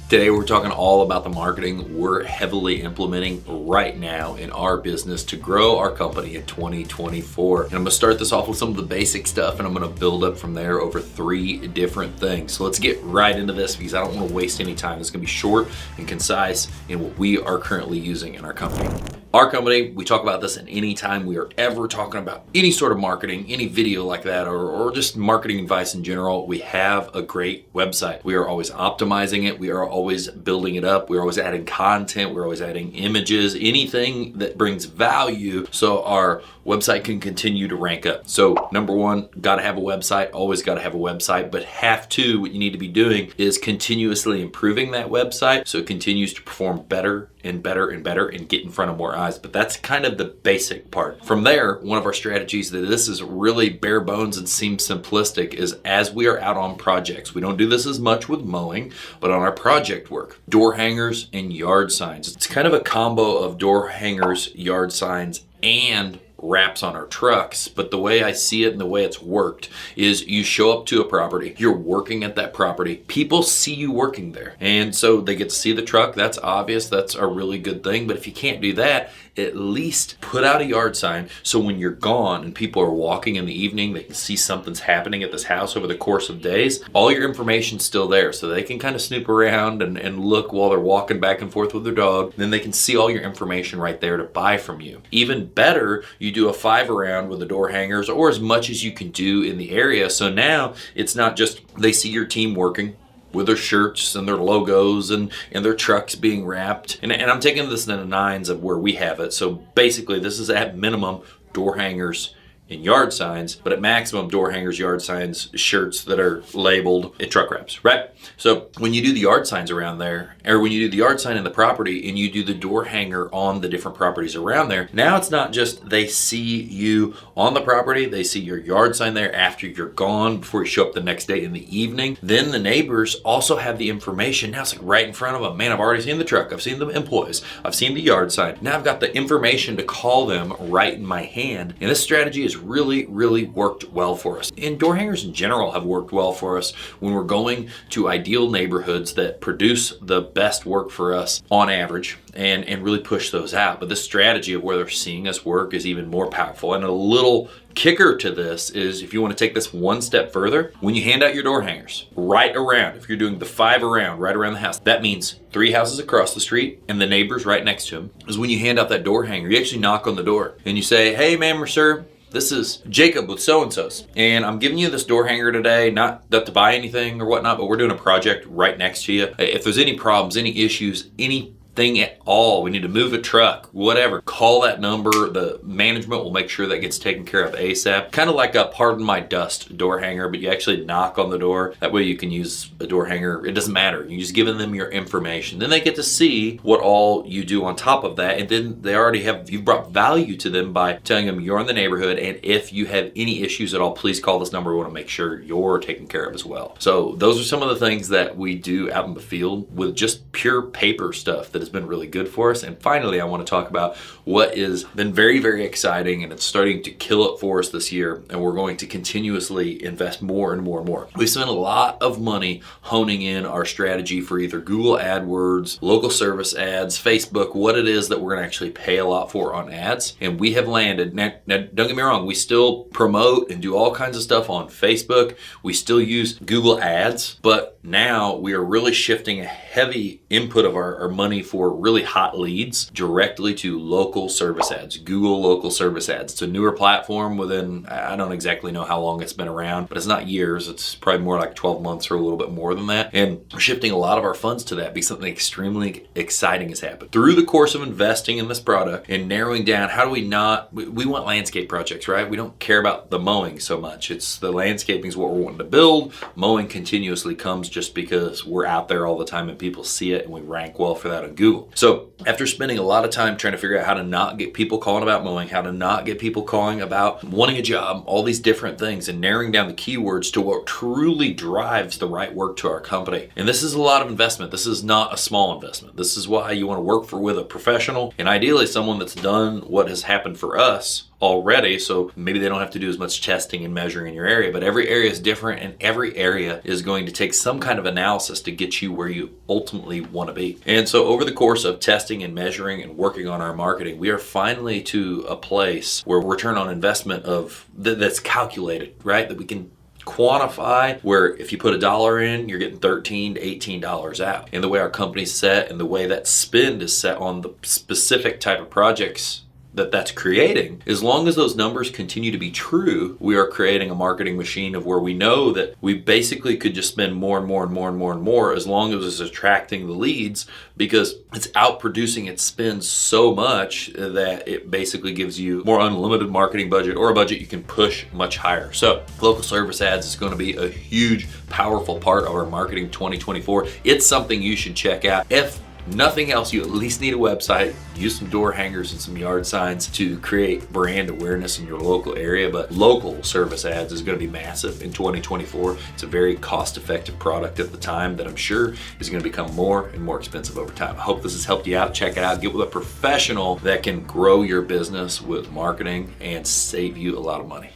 Today we're talking all about the marketing we're heavily implementing right now in our business to grow our company in 2024. And I'm gonna start this off with some of the basic stuff and I'm gonna build up from there over 3 different things. So let's get right into this because I don't wanna waste any time. It's gonna be short and concise in what we are currently using in our company. Our company, we talk about this at any time we are ever talking about any sort of marketing, any video like that, or just marketing advice in general. We have a great website. We are always optimizing it. We are always building it up. We're always adding content. We're always adding images, anything that brings value so our website can continue to rank up. So number one, gotta have a website, always gotta have a website, but what you need to be doing is continuously improving that website so it continues to perform better and better and better and get in front of more eyes. But that's kind of the basic part. From there, one of our strategies that this is really bare bones and seems simplistic is as we are out on projects, we don't do this as much with mowing, but on our project work, door hangers and yard signs. It's kind of a combo of door hangers, yard signs, and wraps on our trucks. But the way I see it and the way it's worked is you show up to a property, you're working at that property, people see you working there, and so they get to see the truck. That's obvious, that's a really good thing. But if you can't do that, at least put out a yard sign so when you're gone and people are walking in the evening, they can see something's happening at this house over the course of days. All your information's still there so they can kind of snoop around and look while they're walking back and forth with their dog. Then they can see all your information right there to buy from you. Even better, you do a 5 around with the door hangers or as much as you can do in the area. So now it's not just they see your team working with their shirts and their logos and their trucks being wrapped. And I'm taking this in the 9s of where we have it. So basically this is at minimum door hangers and yard signs, but at maximum door hangers, yard signs, shirts that are labeled and truck wraps, right? So when you do the yard signs around there, or when you do the yard sign in the property and you do the door hanger on the different properties around there, now it's not just they see you on the property, they see your yard sign there after you're gone, before you show up the next day in the evening. Then the neighbors also have the information. Now it's like right in front of them. Man, I've already seen the truck, I've seen the employees, I've seen the yard sign. Now I've got the information to call them right in my hand. And this strategy is really worked well for us. And door hangers in general have worked well for us when we're going to ideal neighborhoods that produce the best work for us on average and really push those out. But this strategy of where they're seeing us work is even more powerful. And a little kicker to this is if you want to take this one step further, when you hand out your door hangers right around, if you're doing the 5 around right around the house, that means 3 houses across the street and the neighbors right next to them, is when you hand out that door hanger, you actually knock on the door and you say, "Hey ma'am or sir, this is Jacob with so-and-so's, and I'm giving you this door hanger today, not that to buy anything or whatnot, but we're doing a project right next to you. If there's any problems, any issues, anything at all, we need to move a truck, whatever, call that number. The management will make sure that gets taken care of ASAP." Kind of like a pardon my dust door hanger, but you actually knock on the door. That way you can use a door hanger. It doesn't matter. You're just giving them your information. Then they get to see what all you do on top of that. And then they already have, you've brought value to them by telling them you're in the neighborhood. And if you have any issues at all, please call this number. We want to make sure you're taken care of as well. So those are some of the things that we do out in the field with just pure paper stuff that has been really good for us. And finally, I want to talk about what has been very exciting, and it's starting to kill it for us this year, and we're going to continuously invest more and more and more. We've spent a lot of money honing in our strategy for either Google AdWords, local service ads, Facebook, what it is that we're going to actually pay a lot for on ads. And we have landed, now don't get me wrong, we still promote and do all kinds of stuff on Facebook. We still use Google Ads, but now we are really shifting a heavy input of our money for really hot leads directly to local service ads, Google local service ads. It's a newer platform within, I don't exactly know how long it's been around, but it's not years. It's probably more like 12 months or a little bit more than that. And we're shifting a lot of our funds to that because something extremely exciting has happened. Through the course of investing in this product and narrowing down, how do we not, we want landscape projects, right? We don't care about the mowing so much. It's the landscaping is what we're wanting to build. Mowing continuously comes just because we're out there all the time and people see it and we rank well for that on Google. Google. So after spending a lot of time trying to figure out how to not get people calling about mowing, how to not get people calling about wanting a job, all these different things, and narrowing down the keywords to what truly drives the right work to our company. And this is a lot of investment. This is not a small investment. This is why you want to work with a professional, and ideally someone that's done what has happened for us already, so maybe they don't have to do as much testing and measuring in your area. But every area is different, and every area is going to take some kind of analysis to get you where you ultimately want to be. And so over the course of testing and measuring and working on our marketing, we are finally to a place where return on investment of that's calculated, right? That we can quantify, where if you put $1 in, you're getting $13 to $18 out. And the way our company's set and the way that spend is set on the specific type of projects that's creating, as long as those numbers continue to be true, we are creating a marketing machine of where we know that we basically could just spend more and more and more and more and more, as long as it's attracting the leads, because it's outproducing its spend so much that it basically gives you more unlimited marketing budget, or a budget you can push much higher. So local service ads is going to be a huge, powerful part of our marketing 2024. It's something you should check out. If nothing else, you at least need a website. Use some door hangers and some yard signs to create brand awareness in your local area. But local service ads is going to be massive in 2024. It's a very cost-effective product at the time that I'm sure is going to become more and more expensive over time. I hope this has helped you out. Check it out. Get with a professional that can grow your business with marketing and save you a lot of money.